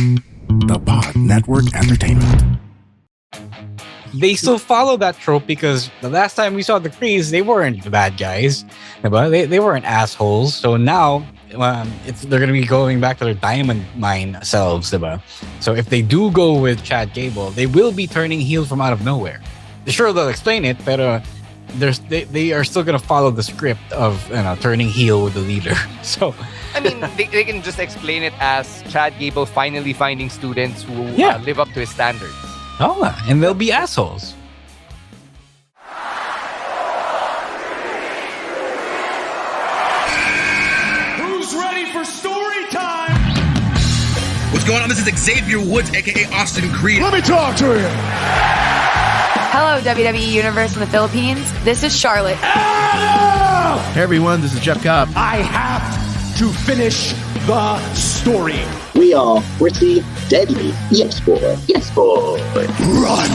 The Pod Network Entertainment. They still follow that trope because the last time we saw the Krees, they weren't the bad guys. Diba? They weren't assholes. So now they're going to be going back to their diamond mine selves. Diba? So if they do go with Chad Gable, they will be turning heel from out of nowhere. Sure, they'll explain it, but they are still going to follow the script of turning heel with the leader. So I mean, they can just explain it as Chad Gable finally finding students who live up to his standards. Oh, and they'll be assholes. Who's ready for story time? What's going on? This is Xavier Woods, aka Austin Creed. Let me talk to him. Hello, WWE Universe in the Philippines. This is Charlotte. Adam! Hey everyone, this is Jeff Cobb. I have to finish the story. We are pretty deadly. Yes, boy. Yes, boy. Run!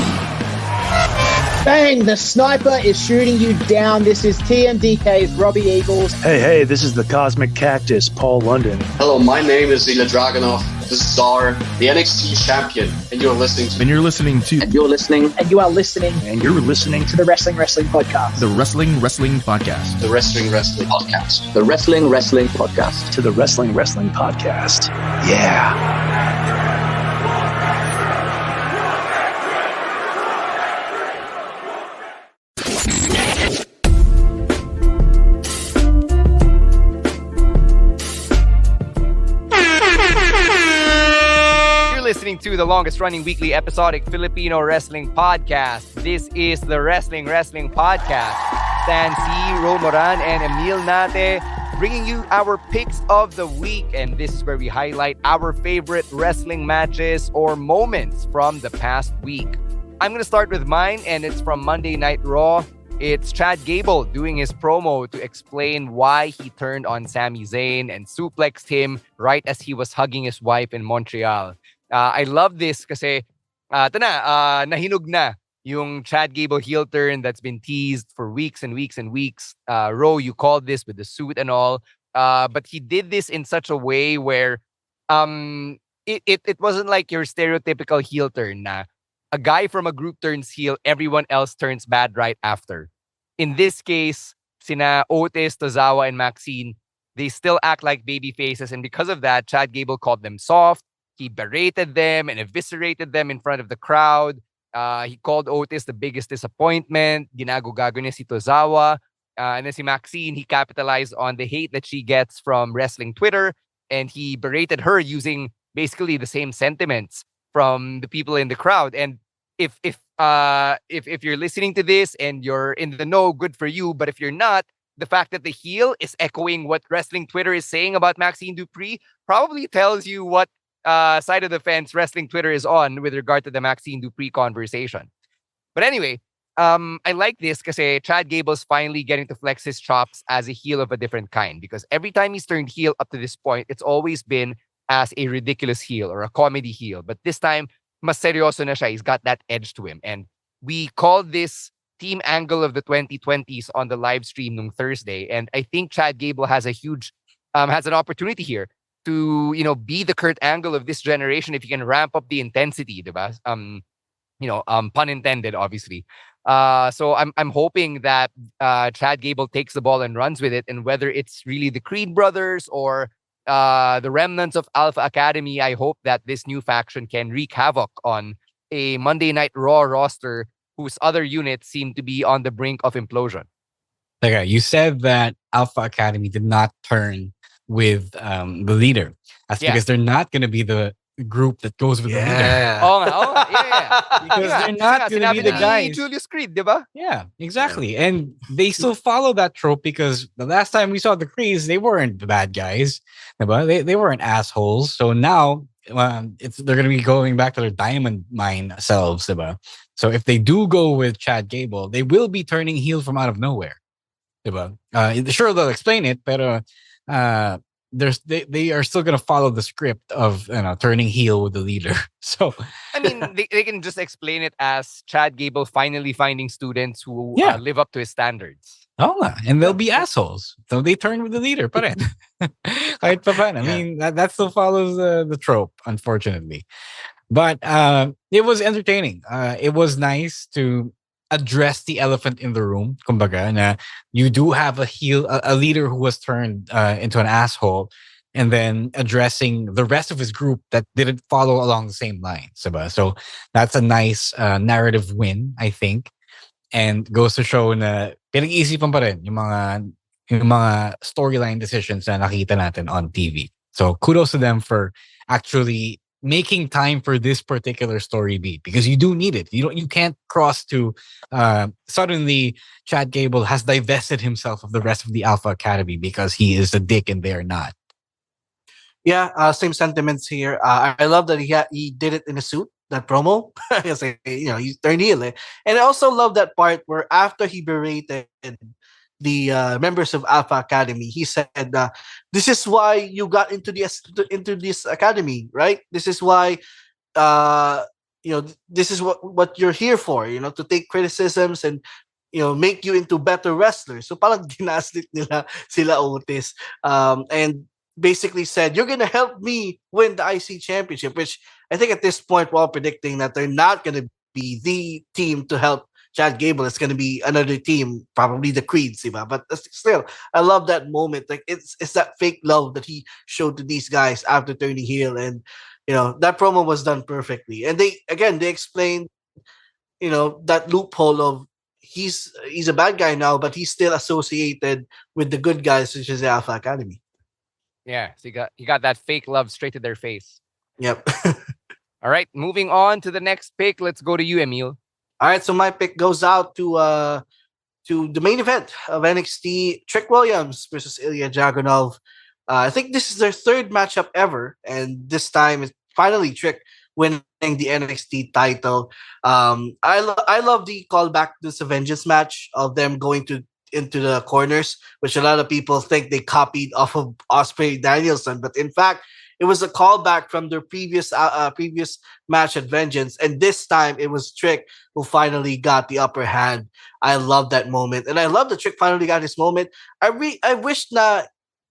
Bang! The sniper is shooting you down. This is TMDK's Robbie Eagles. Hey, this is the Cosmic Cactus, Paul London. Hello, my name is Ilja Dragunov. This is Czar, the NXT champion, and you're listening to... And you're listening to... And you're listening... And you are listening... And you're listening to the Wrestling Podcast. The Wrestling Podcast. The Wrestling Podcast. The Wrestling Podcast. To the Wrestling Podcast. Yeah. Listening to the longest running weekly episodic Filipino wrestling podcast. This is the Wrestling Podcast. Stan C, Ro Moran, and Emil Nate bringing you our picks of the week. And this is where we highlight our favorite wrestling matches or moments from the past week. I'm going to start with mine, and it's from Monday Night Raw. It's Chad Gable doing his promo to explain why he turned on Sami Zayn and suplexed him right as he was hugging his wife in Montreal. I love this kasi nahinog na yung Chad Gable heel turn that's been teased for weeks and weeks and weeks. Ro, you called this with the suit and all. But he did this in such a way where it wasn't like your stereotypical heel turn na a guy from a group turns heel, everyone else turns bad right after. In this case, sina Otis, Tozawa, and Maxine, they still act like baby faces. And because of that, Chad Gable called them soft. He berated them and eviscerated them in front of the crowd. He called Otis the biggest disappointment. Ginago-gago niya si Tozawa. And then si Maxine, he capitalized on the hate that she gets from wrestling Twitter. And he berated her using basically the same sentiments from the people in the crowd. And if you're listening to this and you're in the know, good for you. But if you're not, the fact that the heel is echoing what wrestling Twitter is saying about Maxine Dupree probably tells you what side of the fence wrestling Twitter is on with regard to the Maxine Dupree conversation. But anyway, I like this because Chad Gable's finally getting to flex his chops as a heel of a different kind. Because every time he's turned heel up to this point, it's always been as a ridiculous heel or a comedy heel. But this time, mas seryoso na siya. He's got that edge to him. And we called this Team Angle of the 2020s on the live stream on Thursday. And I think Chad Gable has a huge, has an opportunity here to, be the Kurt Angle of this generation if you can ramp up the intensity, diba? Pun intended, obviously. So I'm hoping that Chad Gable takes the ball and runs with it, and whether it's really the Creed brothers or the remnants of Alpha Academy, I hope that this new faction can wreak havoc on a Monday Night Raw roster whose other units seem to be on the brink of implosion. Okay, you said that Alpha Academy did not turn with the leader. That's because they're not going to be the group that goes with the leader. Because they're not going to be the guys. Julius Creed, diba? Yeah, exactly. And they still follow that trope because the last time we saw the Krees, they weren't the bad guys. Diba? They weren't assholes. So now they're going to be going back to their diamond mine selves. Diba? So if they do go with Chad Gable, they will be turning heel from out of nowhere. Diba? Sure, they'll explain it, but they are still going to follow the script of turning heel with the leader. So I mean, they can just explain it as Chad Gable finally finding students who live up to his standards. Oh, and they'll be assholes. So they turn with the leader. Pa rin. Kahit pa paano. I mean, that still follows the trope, unfortunately. But it was entertaining. It was nice to address the elephant in the room. Kumbaga, na you do have a leader who was turned into an asshole, and then addressing the rest of his group that didn't follow along the same lines. Diba? So that's a nice narrative win, I think. And goes to show na pinag-iisipan pa rin yung mga storyline decisions na nakita natin on TV. So kudos to them for actually making time for this particular story beat, because you do need it. You can't cross to suddenly Chad Gable has divested himself of the rest of the Alpha Academy because he is a dick and they're not. Yeah, same sentiments here. I love that he did it in a suit. That promo, he's turned heel, and I also love that part where after he berated the members of Alpha Academy, he said, "This is why you got into this academy, right? This is why, this is what you're here for, to take criticisms and make you into better wrestlers." So parang ginaslit nila sila Otis, and basically said, "You're gonna help me win the IC championship," which I think at this point we're all predicting that they're not gonna be the team to help Chad Gable. It's gonna be another team, probably the Creeds, but still, I love that moment. Like it's that fake love that he showed to these guys after turning heel, and that promo was done perfectly. And they explained, that loophole of he's a bad guy now, but he's still associated with the good guys, such as the Alpha Academy. Yeah, so you got that fake love straight to their face. Yep. All right, moving on to the next pick. Let's go to you, Emil. All right, so my pick goes out to the main event of NXT: Trick Williams versus Ilja Dragunov. I think this is their third matchup ever, and this time it's finally Trick winning the NXT title. I love the callback to this Vengeance match of them going into the corners, which a lot of people think they copied off of Ospreay Danielson, but in fact, it was a callback from their previous match at Vengeance, and this time it was Trick who finally got the upper hand. I love that moment, and I love that Trick finally got his moment. I wish na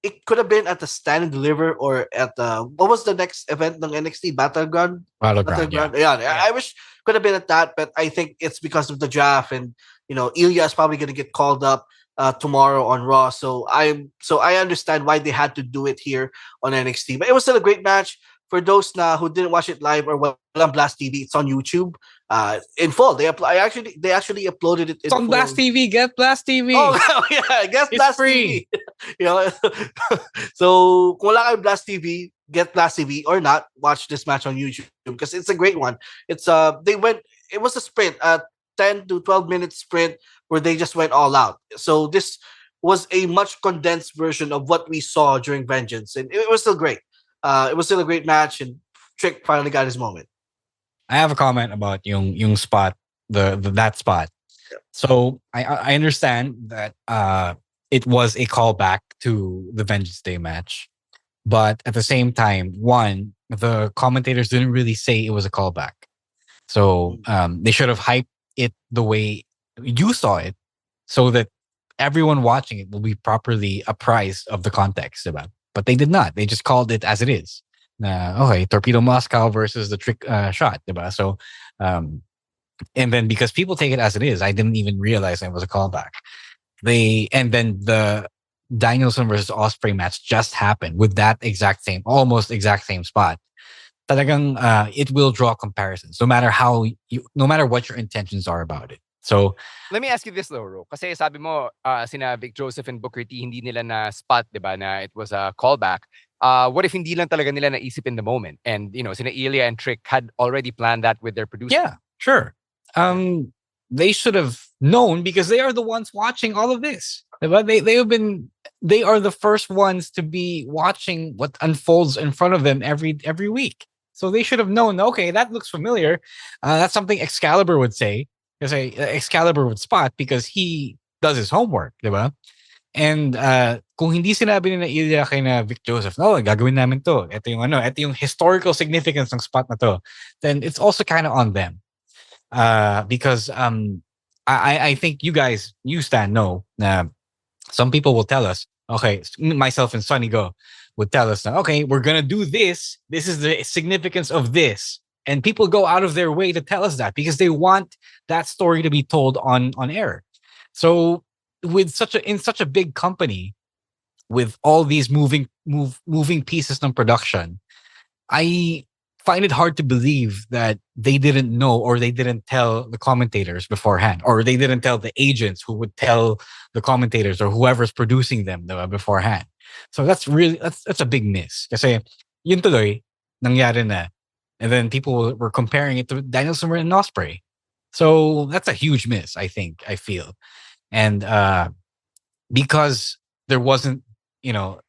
it could have been at the Stand and Deliver or at the what was the next event ng NXT Battleground. Yeah. I wish could have been at that, but I think it's because of the draft, and Ilya is probably going to get called up tomorrow on Raw. So I understand why they had to do it here on NXT. But it was still a great match. For those who didn't watch it live or on Blast TV, it's on YouTube in full. They actually uploaded it. It's on Blast TV. Get Blast TV. Oh yeah, get Blast free. TV. So kung wala kayo Blast TV, get Blast TV or not. Watch this match on YouTube because it's a great one. It was a sprint, 10 to 12 minute sprint where they just went all out. So this was a much condensed version of what we saw during Vengeance, and it was still great. It was still a great match, and Trick finally got his moment. I have a comment about yung spot, that spot. So I understand that it was a callback to the Vengeance Day match, but at the same time, one, the commentators didn't really say it was a callback. So they should have hyped it the way you saw it, so that everyone watching it will be properly apprised of the context about. But they did not. They just called it as it is. Okay, Torpedo Moscow versus the Trick shot, diba? So, and then because people take it as it is, I didn't even realize it was a callback. And then the Danielson versus Ospreay match just happened with that almost exact same spot. Talagang it will draw comparisons, no matter what your intentions are about it. So let me ask you this though, Ro. Kasi sabi mo, sina Vic Joseph and Booker T, hindi nila na spot, diba, na it was a callback. What if hindi lang talaga nila naisip in the moment? And, sina Ilya and Trick had already planned that with their producer. Yeah, sure. They should have known because they are the ones watching all of this. Diba? They are the first ones to be watching what unfolds in front of them every week. So they should have known, okay, that looks familiar. That's something Excalibur would say. Kasi Excalibur would spot because he does his homework, diba? And kung hindi sinabi ni na Ilya kay na Vic Joseph, gagawin namin to. Ito yung historical significance ng spot na to. Then it's also kind of on them. Because I think you Stan, know. Some people will tell us, okay, myself and Sonny Go would tell us, okay, we're gonna do this. This is the significance of this, and people go out of their way to tell us that because they want that story to be told on air. So with such a big company with all these moving pieces of production, I find it hard to believe that they didn't know or they didn't tell the commentators beforehand or they didn't tell the agents who would tell the commentators or whoever's producing them beforehand. So that's a big miss. Kasi yun tuloy, nangyari na. And then people were comparing it to Danielson and Ospreay. So that's a huge miss, I think, I feel. And because there wasn't,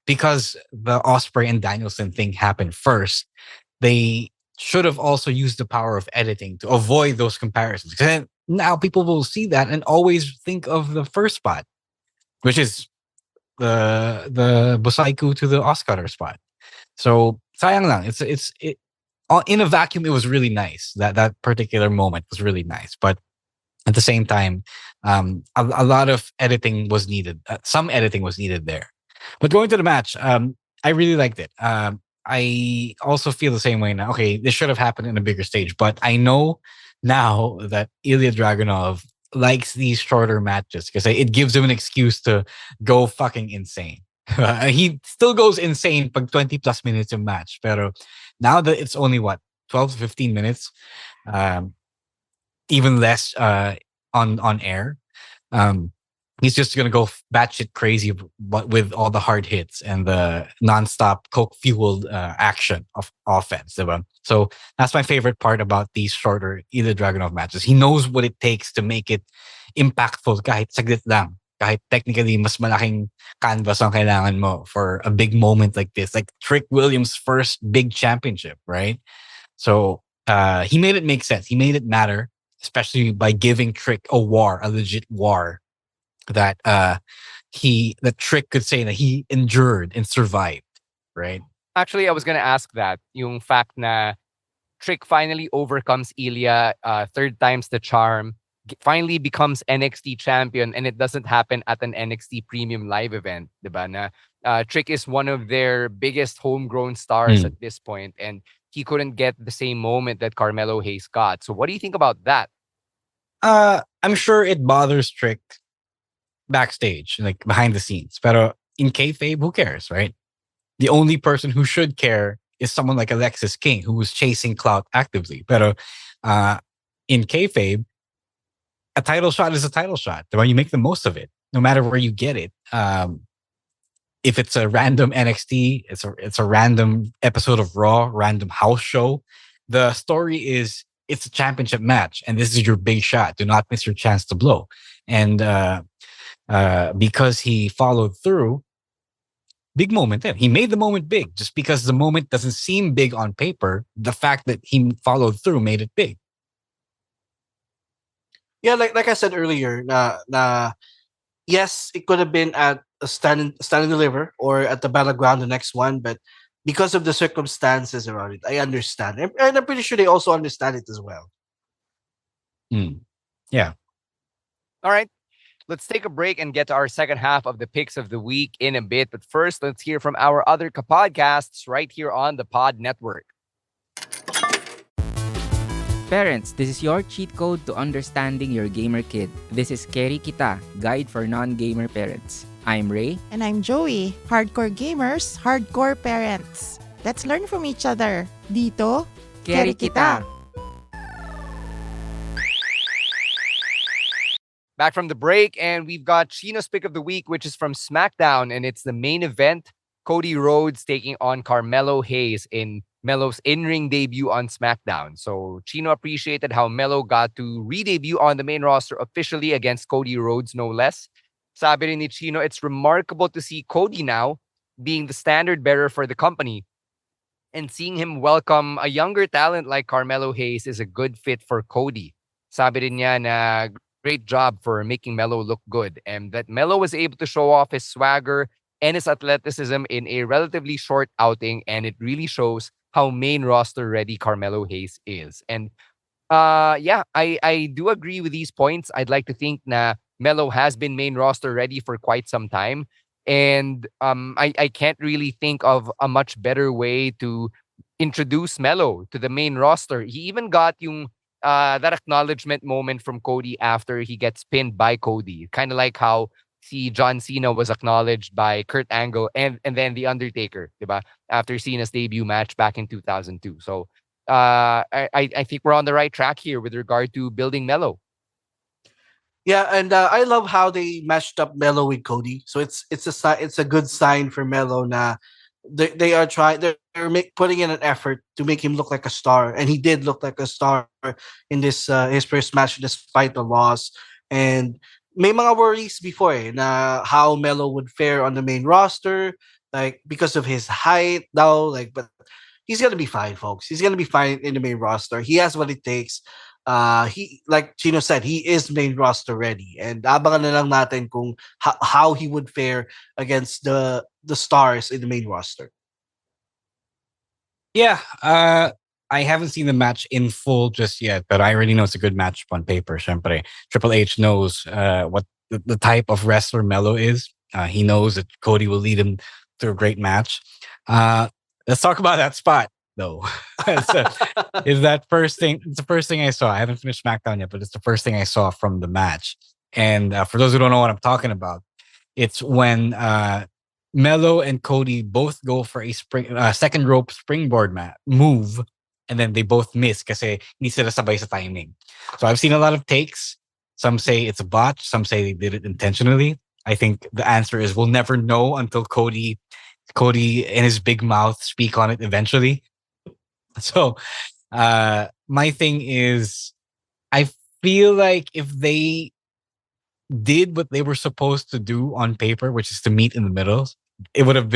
because the Ospreay and Danielson thing happened first, they should have also used the power of editing to avoid those comparisons. Because now people will see that and always think of the first spot, which is the Busaiku to the Oscar spot. So sayang lang. It in a vacuum, it was really nice. That particular moment was really nice, but at the same time, a lot of editing was needed. Some editing was needed there. But going to the match, I really liked it. I also feel the same way now. Okay, this should have happened in a bigger stage, but I know now that Ilya Dragunov likes these shorter matches because it gives him an excuse to go fucking insane. He still goes insane pag 20 plus minutes of match. Pero now that it's only 12 to 15 minutes, even less on air. He's just gonna go batshit crazy, but with all the hard hits and the nonstop coke fueled action of offense. Diba? So that's my favorite part about these shorter Ilya Dragunov matches. He knows what it takes to make it impactful kahit saglit lang. Kahit technically mas malaking canvas ang kailangan mo for a big moment like this. Like Trick Williams' first big championship, right? So he made it make sense. He made it matter, especially by giving Trick a legit war that Trick could say that he endured and survived, right? Actually, I was gonna ask that. Yung fact na Trick finally overcomes Ilya, third time's the charm, finally becomes NXT champion, and it doesn't happen at an NXT premium live event, diba? Na Trick is one of their biggest homegrown stars at this point, and he couldn't get the same moment that Carmelo Hayes got. So what do you think about that? I'm sure it bothers Trick backstage, like behind the scenes. But in kayfabe, who cares, right? The only person who should care is someone like Alexis King, who was chasing clout actively. But in kayfabe, a title shot is a title shot. Why you make the most of it, no matter where you get it. If it's a random NXT, it's a random episode of Raw, random house show. The story is it's a championship match, and this is your big shot. Do not miss your chance to blow. And because he followed through, big moment there. He made the moment big. Just because the moment doesn't seem big on paper, the fact that he followed through made it big. Yeah, like I said earlier, yes, it could have been at a stand and deliver or at the battleground, the next one, but because of the circumstances around it, I understand, and I'm pretty sure they also understand it as well. Yeah. All right. Let's take a break and get to our second half of the picks of the week in a bit. But first, let's hear from our other podcasts right here on the Pod Network. Parents, this is your cheat code to understanding your gamer kid. This is Keri Kita, Guide for Non-Gamer Parents. I'm Ray. And I'm Joey. Hardcore gamers, hardcore parents. Let's learn from each other. Dito, Keri Kita. Back from the break, and we've got Chino's pick of the week, which is from SmackDown, and it's the main event. Cody Rhodes taking on Carmelo Hayes in Melo's in-ring debut on SmackDown. So Chino appreciated how Melo got to re-debut on the main roster officially against Cody Rhodes, no less. Sabi rin ni Chino, it's remarkable to see Cody now being the standard bearer for the company. And seeing him welcome a younger talent like Carmelo Hayes is a good fit for Cody. Sabi rin niya na great job for making Melo look good, and that Melo was able to show off his swagger and his athleticism in a relatively short outing, and it really shows how main roster ready Carmelo Hayes is. And Yeah, I do agree with these points. I'd like to think na Melo has been main roster ready for quite some time. And I can't really think of a much better way to introduce Melo to the main roster. He even got yung that acknowledgement moment from Cody after he gets pinned by Cody. Kind of like how see John Cena was acknowledged by Kurt Angle and then The Undertaker, diba? After Cena's debut match back in 2002. So I think we're on the right track here with regard to building Melo. Yeah, and I love how they matched up Melo with Cody. So it's a good sign for Melo. Na they are trying putting in an effort to make him look like a star, and he did look like a star in this his first match despite the loss. And may mga worries before na how Melo would fare on the main roster, like because of his height now, like but he's gonna be fine, folks. He's gonna be fine in the main roster. He has what it takes. He like Chino said, he is main roster ready, and abangan na lang natin kung how he would fare against the stars in the main roster. Yeah, I haven't seen the match in full just yet, but I already know it's a good match on paper. Syempre, Triple H knows what the type of wrestler Melo is. He knows that Cody will lead him to a great match. Let's talk about that spot, though. Is that first thing? It's the first thing I saw. I haven't finished SmackDown yet, but it's the first thing I saw from the match. And for those who don't know what I'm talking about, it's when Melo and Cody both go for a second rope springboard move, and then they both miss kasi hindi sila sabay sa timing. So I've seen a lot of takes. Some say it's a botch. Some say they did it intentionally. I think the answer is we'll never know until Cody in his big mouth speak on it eventually. So my thing is, I feel like if they did what they were supposed to do on paper, which is to meet in the middle, it would have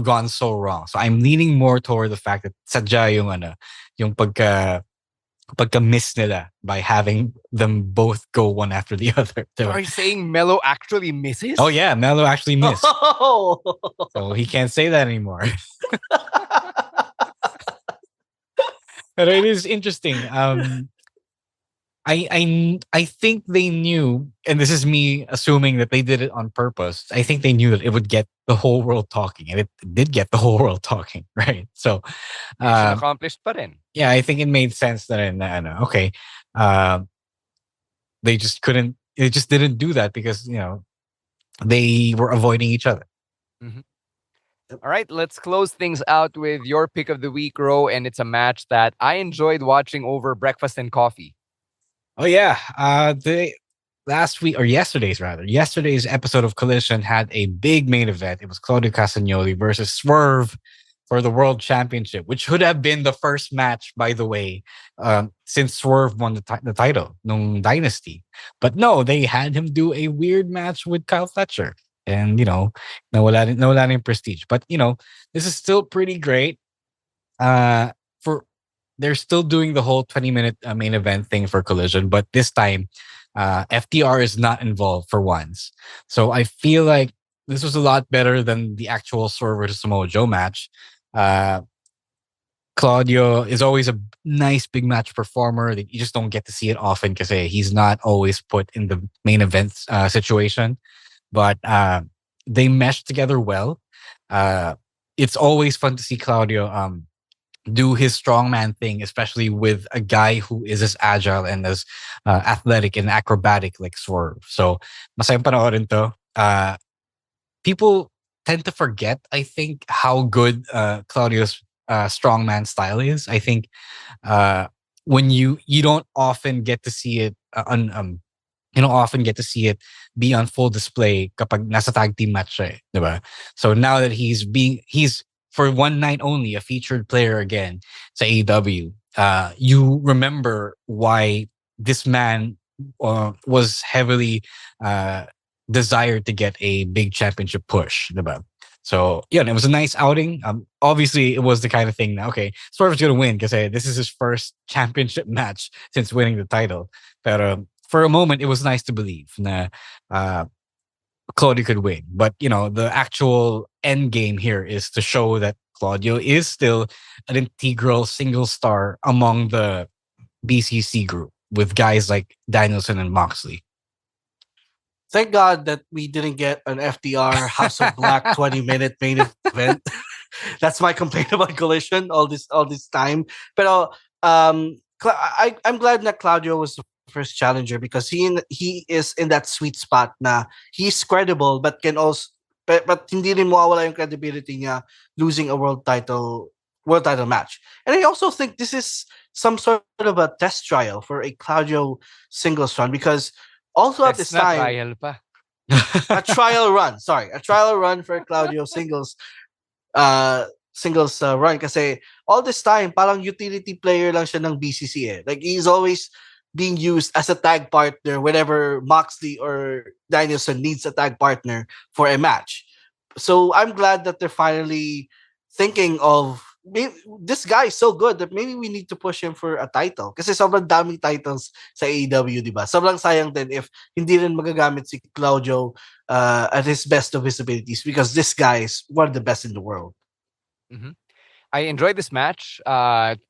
gone so wrong. So I'm leaning more toward the fact that sadya yung pagka miss nila by having them both go one after the other. So are you saying Melo actually misses? Oh yeah, Melo actually missed. Oh. So he can't say that anymore. But it is interesting. I think they knew, and this is me assuming that they did it on purpose. I think they knew that it would get the whole world talking, and it did get the whole world talking, right? So, accomplished pa rin. Yeah, I think it made sense that okay, they just couldn't. They just didn't do that because they were avoiding each other. Mm-hmm. All right, let's close things out with your pick of the week, Ro, and it's a match that I enjoyed watching over breakfast and coffee. Oh yeah, yesterday's episode of Collision had a big main event. It was Claudio Castagnoli versus Swerve for the World Championship, which should have been the first match, by the way, since Swerve won the title, nung Dynasty. But no, they had him do a weird match with Kyle Fletcher. And, nawala na yung prestige. But, this is still pretty great. They're still doing the whole 20-minute main event thing for Collision, but this time, FTR is not involved for once. So I feel like this was a lot better than the actual Swerve versus Samoa Joe match. Claudio is always a nice big match performer. You just don't get to see it often because he's not always put in the main event situation. But they mesh together well. It's always fun to see Claudio do his strongman thing, especially with a guy who is as agile and as athletic and acrobatic like Swerve. So, masayang panoorin to. People tend to forget, I think, how good Claudio's strongman style is. I think when you don't often get to see it you don't often get to see it be on full display kapag nasa tag team match siya, diba? So now that he's for one night only a featured player again sa AEW, you remember why this man was heavily desired to get a big championship push, diba? So yeah, it was a nice outing. Obviously, it was the kind of thing that, okay, Swerve's gonna win because this is his first championship match since winning the title. But for a moment, it was nice to believe that Claudio could win. But, the actual end game here is to show that Claudio is still an integral single star among the BCC group with guys like Danielson and Moxley. Thank God that we didn't get an FTR House of Black 20-minute main event. That's my complaint about Collision all this time. But I'm glad that Claudio was the first challenger because he is in that sweet spot na he's credible but can also but hindi rin mawawala yung credibility niya losing a world title match. And I also think this is some sort of a test trial for a Claudio singles run because also at this time trial pa. a trial run for Claudio singles run kasi all this time parang utility player lang siya ng BCC eh. Like he's always being used as a tag partner whenever Moxley or Danielson needs a tag partner for a match. So I'm glad that they're finally thinking of this guy is so good that maybe we need to push him for a title. Kasi sobrang daming titles sa AEW, di ba? Sobrang sayang din if hindi rin magagamit si Claudio at his best of his abilities because this guy is one of the best in the world. Mm-hmm. I enjoyed this match.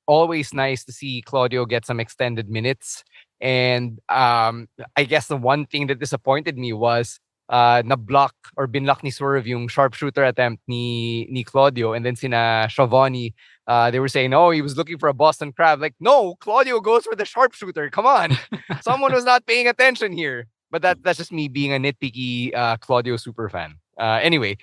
Always nice to see Claudio get some extended minutes. And I guess the one thing that disappointed me was na-block or binlock ni Swerve yung sharpshooter attempt ni Claudio. And then sina Schiavone, they were saying, oh, he was looking for a Boston Crab. Like, no, Claudio goes for the sharpshooter. Come on. Someone was not paying attention here. But that's just me being a nitpicky Claudio super fan. Anyway,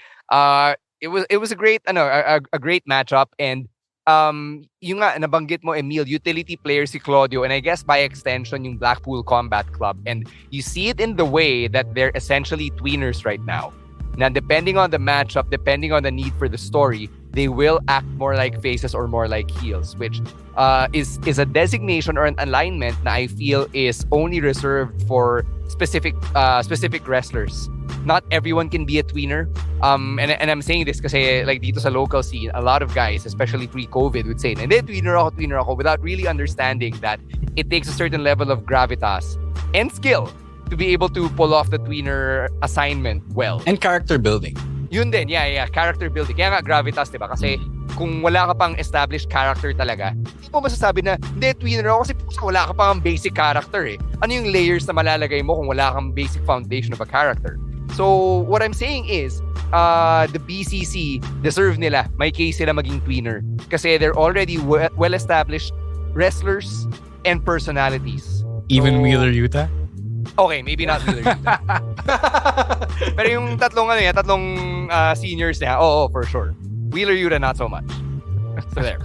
it was a great a great matchup. And yung nga nabanggit mo, Emil, utility player si Claudio, and I guess by extension yung Blackpool Combat Club, and you see it in the way that they're essentially tweeners right now. Now, depending on the matchup, depending on the need for the story, they will act more like faces or more like heels, which is a designation or an alignment that I feel is only reserved for specific wrestlers. Not everyone can be a tweener. And I'm saying this kasi like dito sa local scene, a lot of guys, especially pre-COVID, would say, hindi, tweener ako, without really understanding that it takes a certain level of gravitas and skill to be able to pull off the tweener assignment well. And character building. Yun din, yeah, character building. Kaya nga gravitas, diba? Kasi kung wala ka pang established character talaga, hindi mo masasabi na, hindi, tweener ako kasi wala ka pang basic character eh. Ano yung layers na malalagay mo kung wala kang basic foundation of a character? So, what I'm saying is, the BCC, deserve nila. May case sila maging tweener. Kasi they're already well-established wrestlers and personalities. Even Wheeler Yuta? Okay, maybe not Wheeler Yuta. Pero yung tatlong seniors niya, oo, for sure. Wheeler Yuta, not so much. So there.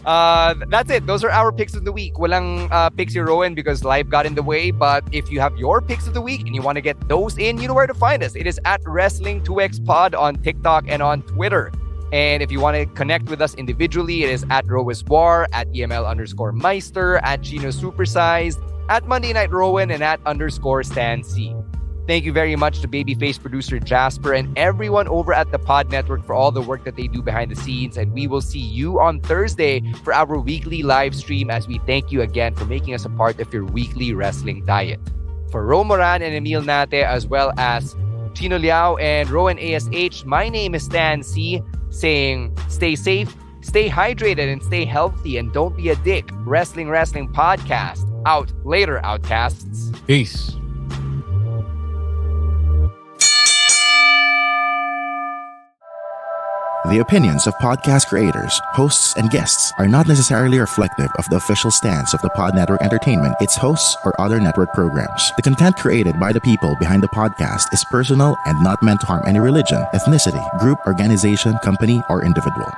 That's it. Those are our picks of the week. Walang picks your Rowan because life got in the way. But if you have your picks of the week and you want to get those in, you know where to find us. It is at Wrestling2XPod on TikTok and on Twitter. And if you want to connect with us individually, it is at Rowiswar, at EML_Meister, at Chino Supersized, at Monday Night Rowan, and at _Stan C. Thank you very much to babyface producer Jasper and everyone over at the Pod Network for all the work that they do behind the scenes. And we will see you on Thursday for our weekly live stream as we thank you again for making us a part of your weekly wrestling diet. For Ro Moran and Emil Nate, as well as Chino Liao and Rowan ASH, my name is Stan C, saying stay safe, stay hydrated, and stay healthy, and don't be a dick. Wrestling Podcast. Out later, Outcasts. Peace. The opinions of podcast creators, hosts, and guests are not necessarily reflective of the official stance of the Pod Network Entertainment, its hosts, or other network programs. The content created by the people behind the podcast is personal and not meant to harm any religion, ethnicity, group, organization, company, or individual.